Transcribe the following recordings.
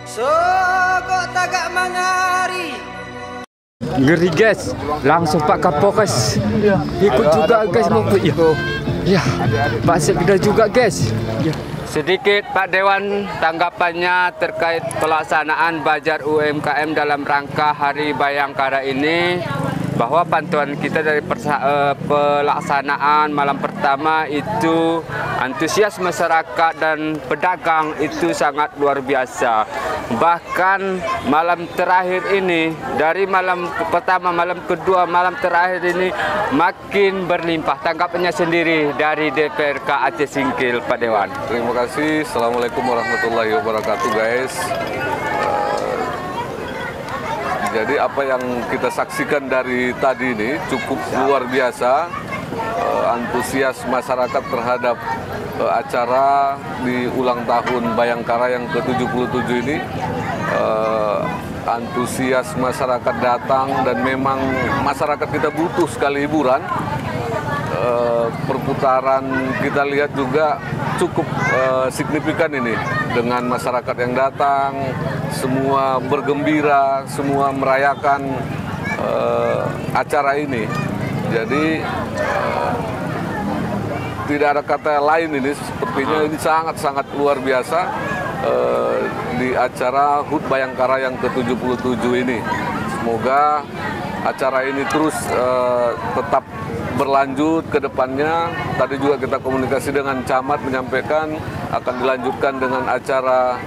Kok tagak mangari. Ngeri guys, langsung Pak Kapolres ikut juga guys mau ya, Pak Sekda juga guys. Ya. Sedikit Pak Dewan tanggapannya terkait pelaksanaan Bazar UMKM dalam rangka Hari Bayangkara ini, bahwa pantauan kita dari pelaksanaan malam pertama itu antusias masyarakat dan pedagang itu sangat luar biasa. Bahkan malam terakhir ini, dari malam pertama, malam kedua, malam terakhir ini makin berlimpah. Tanggapannya sendiri dari DPRK Aceh Singkil, Pak Dewan. Terima kasih. Assalamualaikum warahmatullahi wabarakatuh guys. Jadi apa yang kita saksikan dari tadi ini cukup luar biasa, antusias masyarakat terhadap acara di ulang tahun Bayangkara yang ke-77 ini. Antusias masyarakat datang dan memang masyarakat kita butuh sekali hiburan. Perputaran kita lihat juga cukup signifikan ini, dengan masyarakat yang datang, semua bergembira, semua merayakan acara ini. Jadi tidak ada kata lain ini, sepertinya ini sangat-sangat luar biasa di acara HUT Bayangkara yang ke-77 ini. Semoga acara ini terus tetap berlanjut ke depannya. Tadi juga kita komunikasi dengan camat menyampaikan akan dilanjutkan dengan acara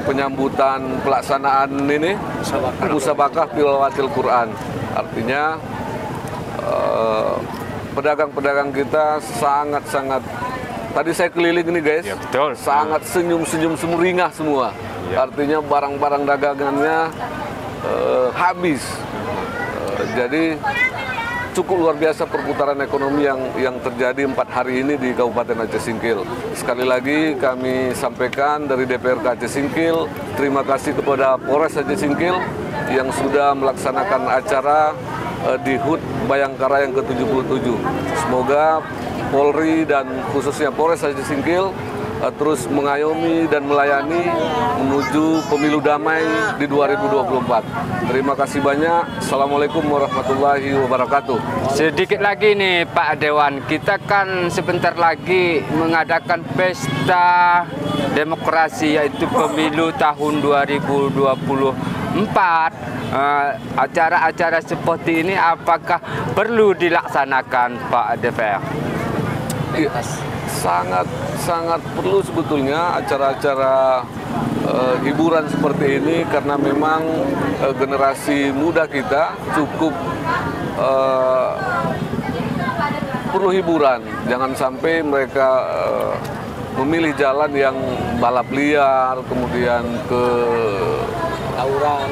penyambutan pelaksanaan ini musabakah tilawatil Quran. Artinya pedagang-pedagang kita sangat-sangat, tadi saya keliling ini guys, ya, betul. Sangat senyum-senyum sumringah semua. Ya. Artinya barang-barang dagangannya habis. Jadi cukup luar biasa perputaran ekonomi yang terjadi 4 hari ini di Kabupaten Aceh Singkil. Sekali lagi kami sampaikan dari DPRK Aceh Singkil, terima kasih kepada Polres Aceh Singkil yang sudah melaksanakan acara di HUT Bayangkara yang ke-77. Semoga Polri dan khususnya Polres Aceh Singkil terus mengayomi dan melayani menuju pemilu damai di 2024. Terima kasih banyak. Assalamualaikum warahmatullahi wabarakatuh. Sedikit lagi nih Pak Dewan, kita kan sebentar lagi mengadakan pesta demokrasi, yaitu pemilu tahun 2024. Acara-acara seperti ini apakah perlu dilaksanakan Pak DPR? Sangat perlu sebetulnya acara-acara hiburan seperti ini, karena memang generasi muda kita cukup perlu hiburan. Jangan sampai mereka memilih jalan yang balap liar, kemudian ke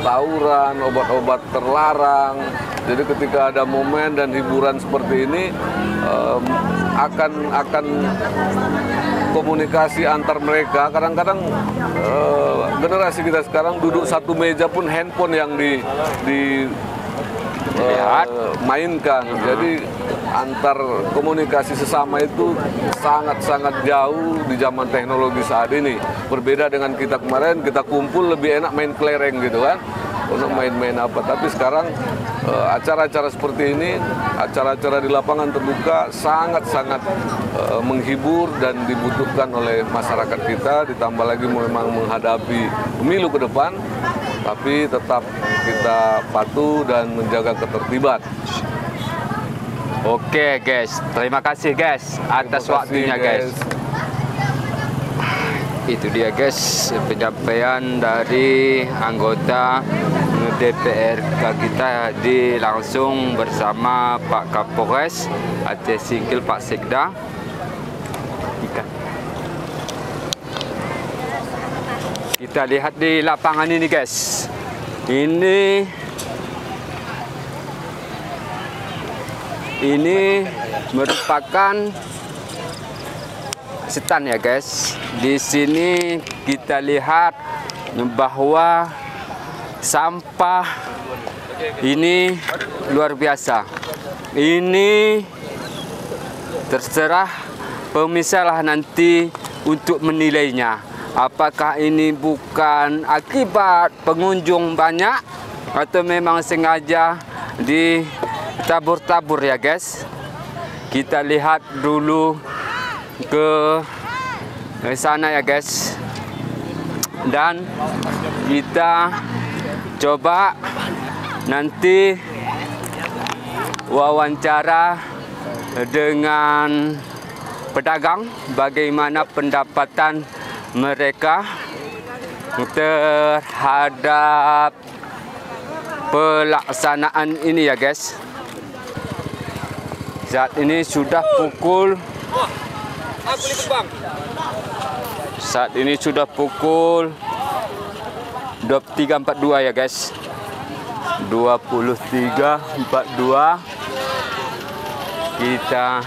tawuran, obat-obat terlarang. Jadi ketika ada momen dan hiburan seperti ini, akan komunikasi antar mereka. Kadang-kadang generasi kita sekarang duduk satu meja pun handphone yang mainkan. Jadi antar komunikasi sesama itu sangat-sangat jauh di zaman teknologi saat ini. Berbeda dengan kita kemarin, kita kumpul lebih enak main kelereng gitu kan, untuk main-main apa. Tapi sekarang acara-acara seperti ini, acara-acara di lapangan terbuka sangat-sangat menghibur dan dibutuhkan oleh masyarakat kita. Ditambah lagi memang menghadapi pemilu ke depan, tapi tetap kita patuh dan menjaga ketertiban. Oke guys, terima kasih guys atas waktunya guys. Itu dia guys penyampaian dari anggota DPRK kita langsung bersama Pak Kapolres Aceh Singkil, Pak Sekda. Kita lihat di lapangan ini guys. Ini merupakan stand ya guys. Di sini kita lihat bahwa sampah ini luar biasa. Ini terserah pemirsa lah nanti untuk menilainya. Apakah ini bukan akibat pengunjung banyak atau memang sengaja ditabur-tabur ya guys. Kita lihat dulu ke sana ya guys. Dan kita coba nanti wawancara dengan pedagang bagaimana pendapatan mereka terhadap pelaksanaan ini ya guys. Saat ini sudah pukul 23.42 ya guys. 23.42. Kita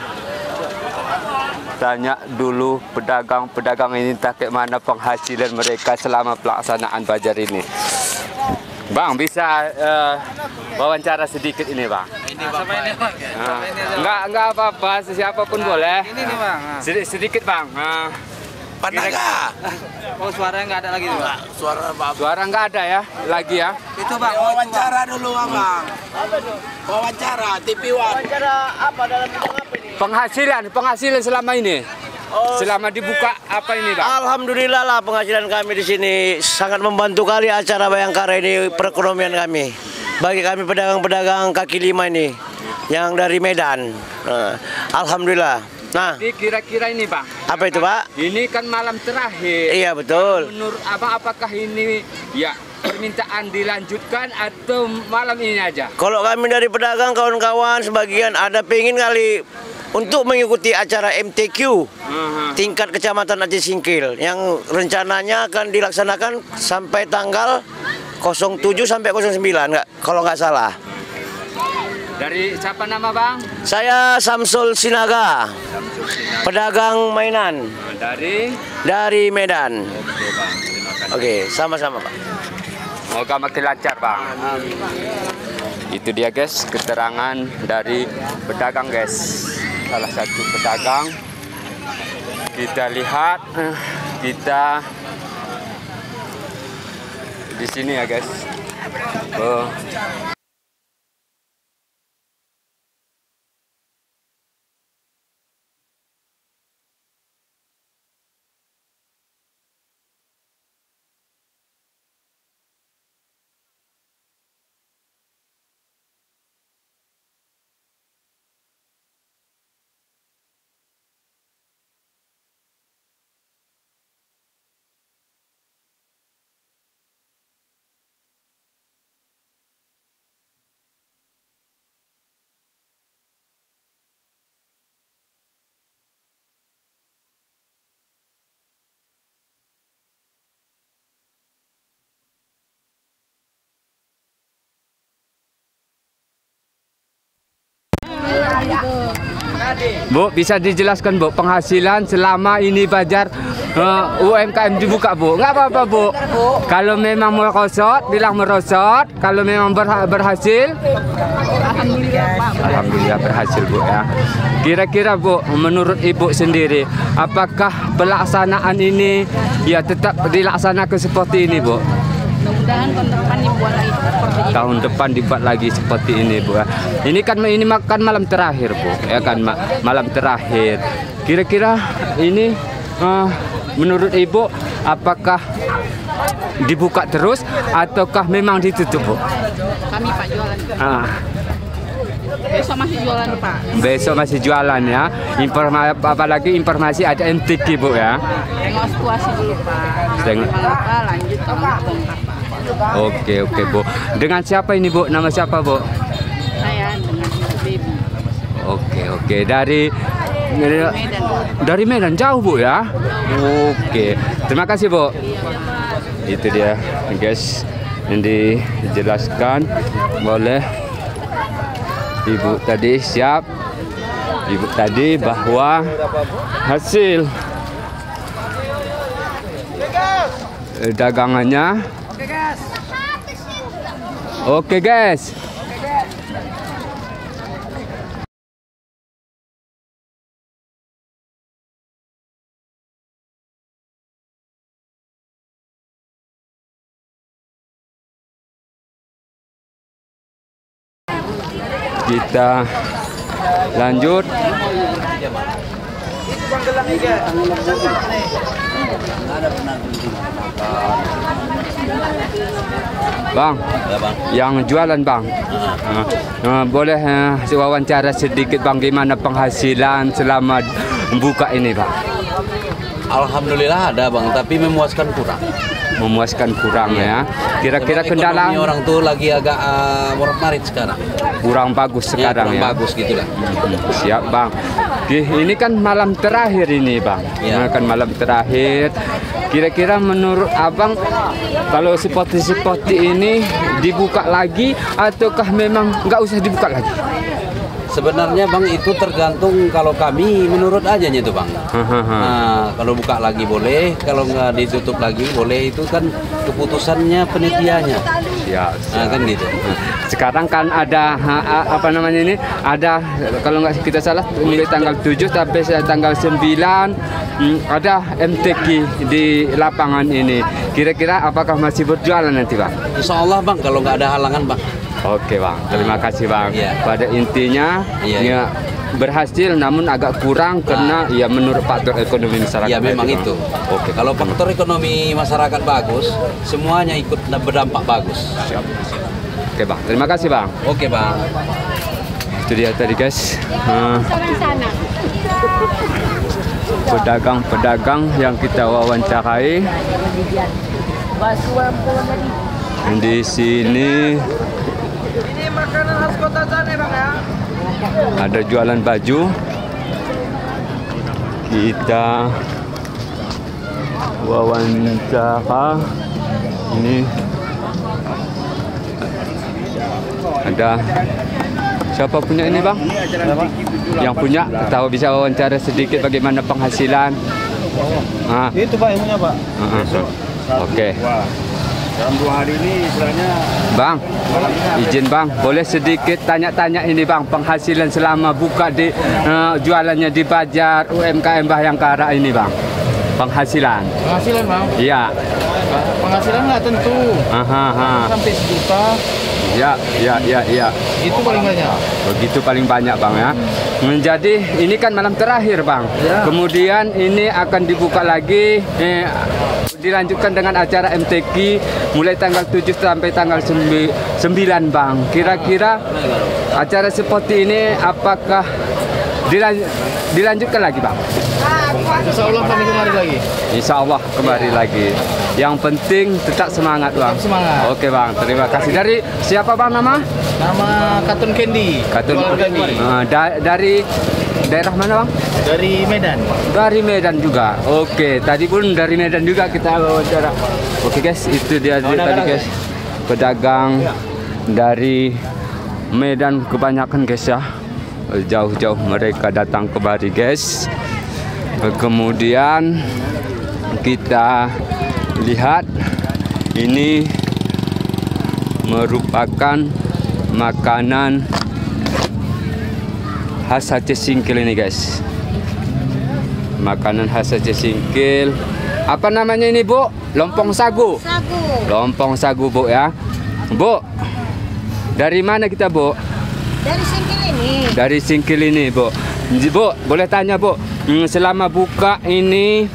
tanya dulu pedagang-pedagang ini kayak mana penghasilan mereka selama pelaksanaan bazar ini. Bang, bisa wawancara sedikit ini, Bang? Ini sama ini, Bang. Enggak apa-apa, siapapun boleh. Ini nih, Bang. Sedikit, Bang. Panaga. Oh, suaranya nggak ada lagi tuh, Bang. Suara nggak ada ya, lagi ya. Itu, Bang. Wawancara dulu, Bang. Wawancara TV One. Wawancara apa dalam bidang apa ini? Penghasilan selama ini. Selama dibuka apa ini, Bang? Alhamdulillah lah penghasilan kami di sini sangat membantu kali acara Bayangkara ini perekonomian kami. Bagi kami pedagang-pedagang kaki lima ini yang dari Medan. Alhamdulillah. Nah, Jadi kira-kira ini, Bang. apa itu, Pak? Ini kan malam terakhir. Iya, betul. Menurut Abang apakah ini ya permintaan dilanjutkan atau malam ini aja? Kalau kami dari pedagang kawan-kawan sebagian ada pengen kali untuk mengikuti acara MTQ tingkat kecamatan Aceh Singkil yang rencananya akan dilaksanakan sampai tanggal 07 sampai 09 kalau nggak salah. Dari siapa nama, Bang? Saya Samsul Sinaga, pedagang mainan dari Medan. Oke, Bang. Terima kasih. Oke, sama-sama, Pak. Semoga makin lancar, Bang. Itu dia, guys, keterangan dari pedagang, guys. Salah satu pedagang. Kita lihat, kita di sini ya, guys. Bu, bisa dijelaskan, Bu, penghasilan selama ini bazar UMKM dibuka, Bu? Nggak apa-apa, Bu. Kalau memang merosot, bilang merosot. Kalau memang berhasil, Alhamdulillah berhasil, Bu ya. Kira-kira, Bu, menurut Ibu sendiri, apakah pelaksanaan ini ya tetap dilaksanakan seperti ini, Bu? Mudah-mudahan tahun depan dibuat lagi seperti ini. Tahun depan dibuat lagi seperti ini, Bu. Ini kan makan malam terakhir, Bu. Ya kan, malam terakhir. Kira-kira ini menurut Ibu apakah dibuka terus ataukah memang ditutup, Bu? Kami, Pak, jualan. Besok masih jualan, Pak. Besok masih jualan ya. Apalagi informasi ada MTQ, Bu ya. Tengok situasi dulu, Pak. Tengok. Lupa lanjut kalau bongkar, Pak. Oke, Bu. Dengan siapa ini, Bu? Nama siapa, Bu? Saya dengan Ibu Baby. Oke. Dari Medan jauh, Bu ya. Oke. Terima kasih, Bu. Itu dia, guys, yang dijelaskan oleh Ibu tadi. Siap Ibu tadi bahwa hasil dagangannya. Oke, guys. Kita lanjut. Bang, yang jualan bang, boleh wawancara sedikit bang, gimana penghasilan selama buka ini bang? Alhamdulillah ada bang, tapi memuaskan kurang. Memuaskan kurang ya. Kira-kira kendala orang tuh lagi agak morat-marit sekarang. Kurang bagus sekarang kurang ya. bagus gitulah. Siap bang. Ini kan malam terakhir ini bang. Ya. Kan malam terakhir. Kira-kira menurut abang kalau seperti ini dibuka lagi ataukah memang nggak usah dibuka lagi? Sebenarnya bang itu tergantung, kalau kami menurut aja itu bang. Nah, kalau buka lagi boleh, kalau nggak ditutup lagi boleh, itu kan keputusannya penitianya. Ya, nah, kan gitu. Sekarang kan ada apa namanya ini? Ada kalau nggak kita salah mulai tanggal 7 sampai tanggal 9 ada MTQ di lapangan ini. Kira-kira apakah masih berjualan nanti bang? Insya Allah bang, kalau nggak ada halangan bang. Oke bang, terima kasih bang. Iya. Pada intinya ya, berhasil namun agak kurang karena ya menurut faktor ekonomi masyarakat. Ya memang itu. Oke. Kalau faktor ekonomi masyarakat bagus, semuanya ikut berdampak bagus. Siap. Oke bang, terima kasih bang. Oke bang. Itu dia tadi guys. Pedagang-pedagang yang kita wawancarai di sini. Ini makanan khas kota Sane bang ya. Ada jualan baju. Kita wawancara. Ini ada siapa punya ini bang? Yang punya tahu bisa wawancara sedikit bagaimana penghasilan. Itu pak ilmunya pak. Oke. Dalam 2 hari ini istilahnya bang, izin bang, boleh sedikit tanya-tanya ini bang, penghasilan selama buka di jualannya di Bazar UMKM Bayangkara ini bang, penghasilan. Penghasilan bang? Iya. Penghasilan nggak tentu. Sampai 1 juta. Ya. Itu paling banyak. Begitu paling banyak bang ya. Menjadi ini kan malam terakhir bang. Ya. Kemudian ini akan dibuka lagi, dilanjutkan dengan acara MTQ mulai tanggal 7 sampai tanggal 9 bang. Kira-kira acara seperti ini apakah dilanjutkan lagi bang? Insya Allah kami kembali lagi. Insya Allah kembali lagi. Yang penting tetap semangat bang. Tetap semangat. Oke bang, terima kasih. Dari siapa bang nama? Nama Katun Candy. Katun Jualan Candy. Dari daerah mana bang? Dari Medan. Dari Medan juga. Oke, tadi pun dari Medan juga kita wawancara. Oke guys, itu dia tadi guys. Pedagang dari Medan kebanyakan guys ya. Jauh-jauh mereka datang kemari guys. Kemudian kita lihat ini merupakan makanan khas Aceh Singkil ini guys. Makanan khas Aceh Singkil. Apa namanya ini bu? Lompong sagu. Lompong sagu bu ya. Bu, dari mana kita bu? Dari Singkil ini. Dari Singkil ini bu. Bu, boleh tanya bu, selama buka ini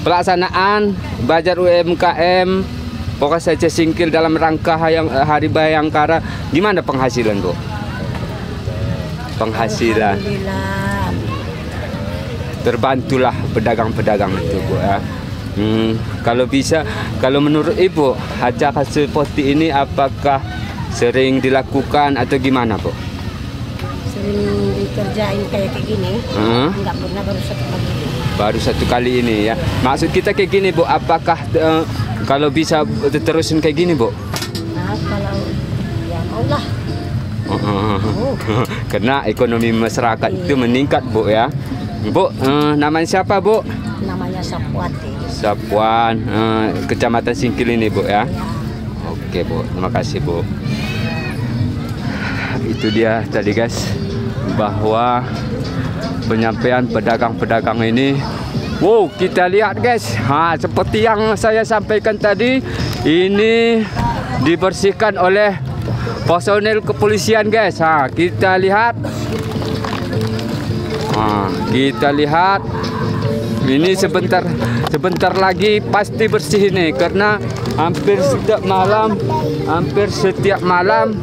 pelaksanaan Bazar UMKM Pokoknya Aceh Singkil dalam rangka Hari Bayangkara, gimana penghasilan bu? Penghasilan. Alhamdulillah. Terbantulah pedagang-pedagang itu bu ya. Kalau bisa, kalau menurut ibu acara seperti ini apakah sering dilakukan atau gimana bu? Sering dikerjain kayak gini, nggak pernah, baru 1 kali ini. Baru 1 kali ini ya. Maksud kita kayak gini bu, apakah kalau bisa terusin kayak gini bu? Nah, kalau ya Allah. Karena ekonomi masyarakat itu meningkat bu ya. Bu, namanya siapa bu? Namanya Sapwati. Sapuan, Kecamatan Singkil ini bu ya. Oke bu, terima kasih bu. Itu dia tadi guys, bahwa penyampaian pedagang-pedagang ini. Wow, kita lihat guys, seperti yang saya sampaikan tadi, ini dibersihkan oleh personel kepolisian guys. Kita lihat. Kita lihat. Ini sebentar lagi pasti bersih ini karena hampir setiap malam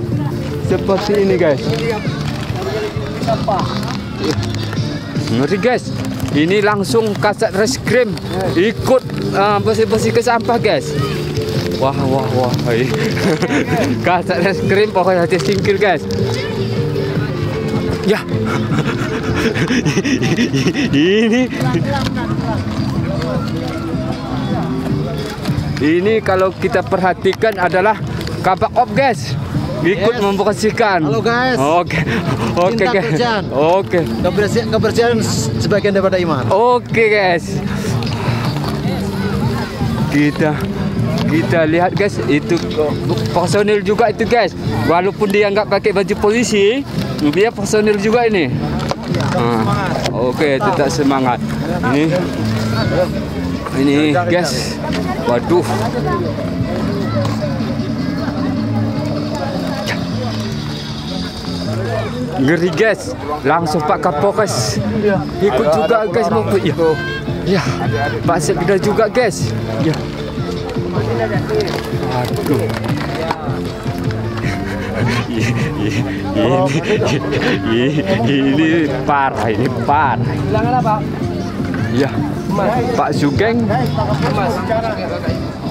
seperti ini guys. Ngeri guys. Ini langsung kasat reskrim ikut bersih ke sampah guys. Wah. Kasat reskrim pokoknya hati singkil guys. Ya. Ini kalau kita perhatikan adalah kabak op guys. Ikut membersihkan. Halo guys. Oke guys. Oke. Kebersihan sebagian daripada iman. Oke guys. Kita lihat guys, itu personil juga itu guys. Walaupun dia nggak pakai baju polisi, dia personil juga ini. Oke, tetap semangat. Ini guys. Waduh. Ngeri guys. Langsung Pak Kapolres ikut juga guys. Ya. Pak Sekda juga guys. Ya. Aduh. Ini parah, Bilangan apa? Ya, Pak Sugeng.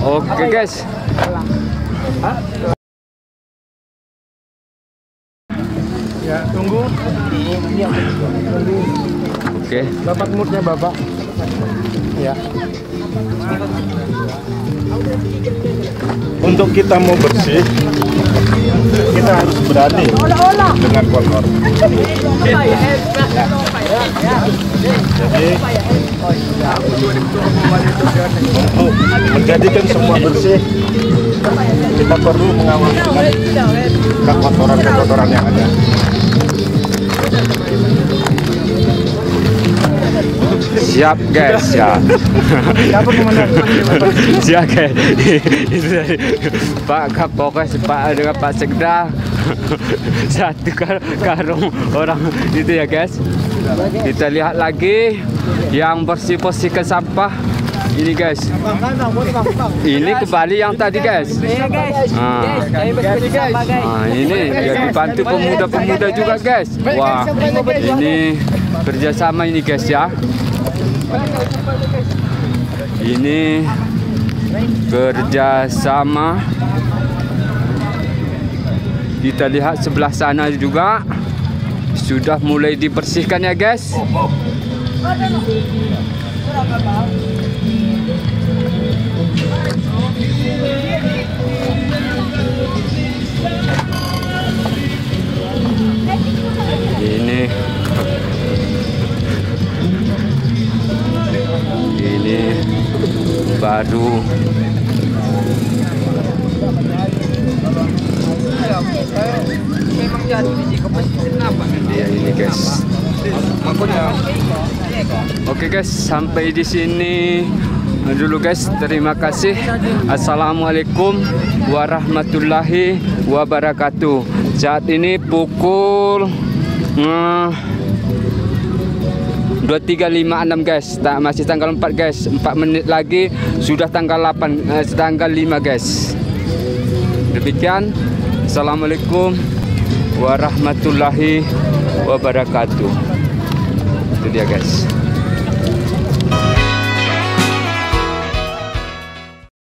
Oke guys. Ya, tunggu. Oke. Dapat moodnya Bapak. Ya. Untuk kita mau bersih, kita harus berani dengan kotor. Jadi untuk menjadikan semua bersih, kita perlu mengawasi kotoran-kotoran yang ada. Siap guys, ya. Siap guys. Itu dari Pak Kapolres, dengan Pak Sekda. Satu karung orang itu ya guys. Kita lihat lagi yang bersih-bersihkan sampah. Ini guys. Ini kembali yang tadi guys. Ini yang dibantu pemuda-pemuda juga guys. Wah, ini kerjasama ini guys ya. Ini kerjasama. Kita lihat sebelah sana juga sudah mulai dibersihkan ya guys. Ini baru dia ini guys. Oke guys, sampai di sini dulu guys. Terima kasih. Assalamualaikum warahmatullahi wabarakatuh. Saat ini pukul 23.56 guys. Masih tanggal 4 guys. 4 menit lagi sudah tanggal 8, tanggal 5 guys. Demikian. Assalamualaikum warahmatullahi wabarakatuh. Itu dia guys.